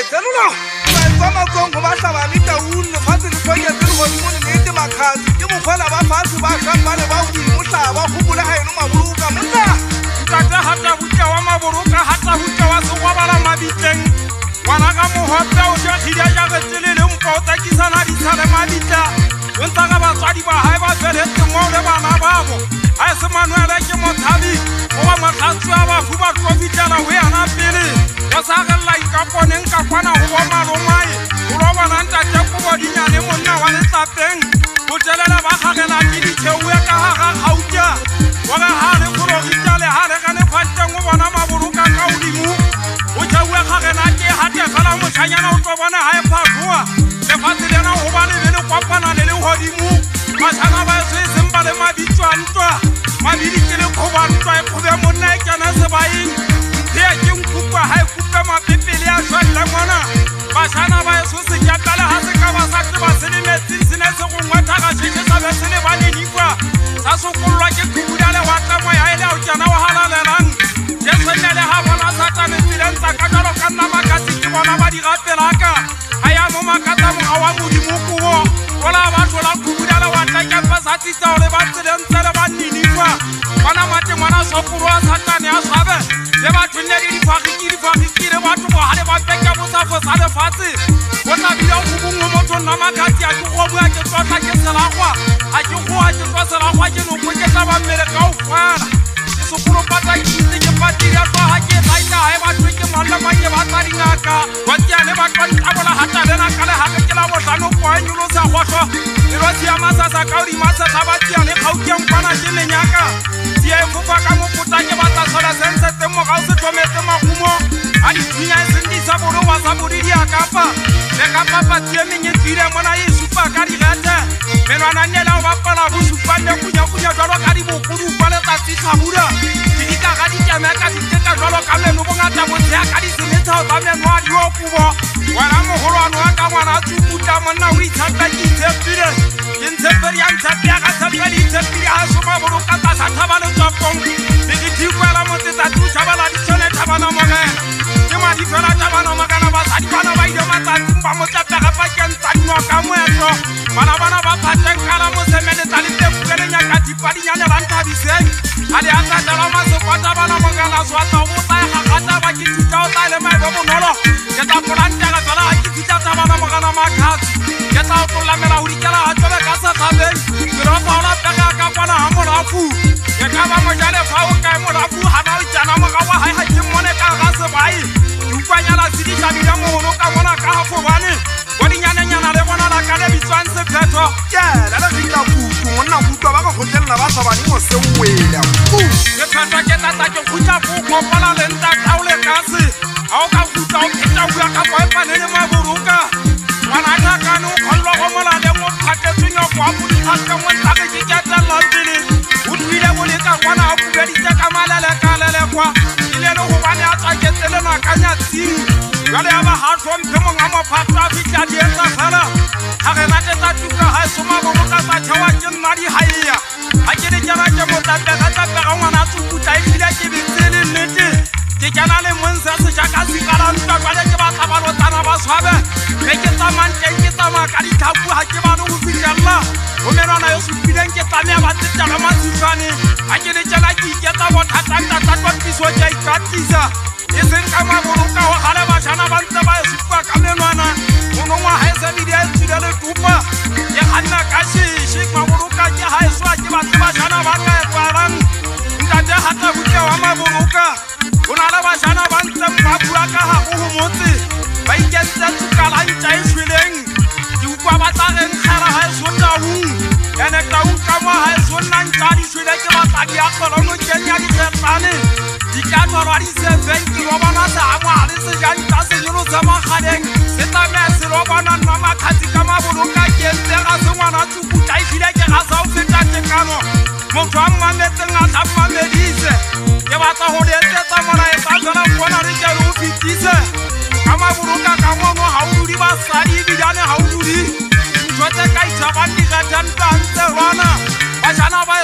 Cellulo. Sama kongo ba hlaba le taun le fatse le tsoya tse go mo le nete makhatsi ke mofala ba fatse ba shambane ba go mohlaba go bula ha eno mabuluka monna Ntata hata butya wa maboroka hata butya wa segwabala mabitleng wana ka mohopya o ja khida ja re tselele mpa o takisana di tsale mabitla o ntsa ka batswadi ba hae ba tsweletse mo le bana babo ha se Manuel ke mothabi o ba makhatsi ba fu ba tlofitela ho yana pele o sa ga la ikaponeng ka kwana ho ba malomai o lo bona ntate ko bodinyane monna wa letlapeng o tselela ba khagela ke di tsheuwe ka ha ga khautja wa ga ha le go rogitale ha le ka ne phatseng o bona maboroka ka odimo o tsheuwe khagela ke ha te fela moshanyana o tlo bona ha e phakua le fatse lena ho ba le le kwapana le hodimo masana ba se semba le mabitswa ntwa mabidi ke le khoba ntwa e khobe monna e kana se baing ke ke nkupa ha e kupa mapepele a shwalla mona basana ba se se jatala ha se ka ba sa tseba se le metsi sine se go ngwatha ga sheshe sa be se le ba le dikwa sa sokollwa ke khubudale wa tla mo ya ile o tsana wa halalelang ke tshwenele ha bona satane tsileng tsa ka jalo ka nna makasi ke bona ba di gapelaka aya mo makata mo wa modimo kubo ola ba tlola khubudale wa tla ke pa sa tsitsa ole ba tsileng tsele ba ninifa bona mate mwana sopurwa satane a swabe le ba tshwenele di fagikire batho ba hale ba peka bo sa fosa le fatse bona bila go bongwe motho nna makati a go bua ke tsotla ke selagwa a ke go a ke tswa selagwa ke no go ke tla ba mmele ka o fala ke sopuro pata ke itse ke patiri a tswa ha ke tsaita ha ba tshwe ke malla manye ba tsari ngaka wa tsane ba twa tabola hata lena kale ha ke la bohlano kwa nyulo sa khotho le ro sia masasa ka uri masasa ba tsia le khautiang kwana ke lenyaka tsie fupa ka mo puta ke ba tsa sola sense temo ga o se tlometse magumo a di tsinya se ndi sa bolo wa sa bodi dia kapa le ka papa tsie menye tsire mona e supa ka di gata menwana nyela o ba pala bo supa le kunya jalo ka di bokudu kwa le tsa tshabura di ka ga di tsamaya ka di teka jalo ka meno bongata bo tsia ka di semetsa o ba menwa di o kubo wana mogolwana wa ka ngwana tsuputa monna o itshata ke tsepile ke ntsepedi ya ntsapia ka tsepedi tsepile ha soma bolo ka tsa thaba le tsopong le di dikwela mo tsa tsha bala di tsone thabana mo ga ke ma di fela thabana mo kana ba sa di bana ba ile matsatsi ba mo tsa ga pa ke ntsa di no ka moetlo bana ba phateng kana mo semene tsa le tepele nya ka di padi nya ba nthabiseng ale anga dala ma se kwata bana mo kana swa tsa mo tsa ga gata ba ke tsa o tsa le mai bo bonolo ke tsa polanta ga tsala ha ke tsa bana mo kana ma khatsi ke tsa o la mela uri kala ha tsobe ka sa thabeng ke ro ba la pega ka kwana ha mo rafu ke ka ba mo jale fa o ka mo rafu ha ba o tsana mo ga wa ha ha ke mone ka ga se bai ukwanya la sidi jabi ya mo no ka mona ka ha fo bane bodi nyana le bona la ka le bitswan se pheto ke la le dikla kuku monna kutwa ba go hotella ba sa bani mo se wela ke pheto ke tata ke khutla go kopala le nta taule ka se a o ka khutla o pheta bua ka kwa panele maboroka wana ka kanu kholwa go mola le mo phatetsunya kwa bodi ka ka mo tla ke tsa la pele o twile mo le ka kwana a kubedi tsa ka malala ka lele kwa ile le go bana a tsa ke tsele makanya tsini jale ba ha tlhomphe mo nga mo phata fitla di etsa fela ha re late tsa tuka ha soma bo ka tsa tšhawa ke nna di haia ha ke le jana ke mo tata ga ngwana tsukuta e ile ke bitsele nnete ke kana le monsa se jaka se kala ntwa jale ke ba tlabalo tsana ba swabe ke tsamang ke tsama ka di thapu ha ke ba no go fitella o menwana yo supileng ke tsamaya ba tsetsa ga matsitsane ha ke le jana ke iketsa bo thatanta tsa tpiso ke ikatisa e seng ka maboroka wa gale ba jana ba ntse ba supa ka menwana mono wa ha se di ya tsile le tupa ke hanna ka shishi maboroka ke ha e swa ke ba tseba jana ba ka parang ntate hata butya wa maboroka ona la ba jana ba ntse ba bua ka ha go motse ba iketsa tsukala ntja e shweleng di ukwa ba tsa reng khara ha e sota ene ka u ka wa ha e sona ntja di shwele ke ba tsa dia kholono kenya di tsane di ka tswa di se venki ro bana sa amwa le se janta se nyolo sa magadeng se tla me se ro bana nna makhatsi ka maboloka ke ntse ga se ngwana tsukuta e file ke ga sa o feta tekano motho a mmametseng a tla mmamedise ke batla go le etsetsa mona e tsa tsona bona re ke lo fitise ka maboloka ka mono ha o dudi ba sadi bidane ha o dudi ntse ka ithabandi ga tanta ntse rona ba jana ba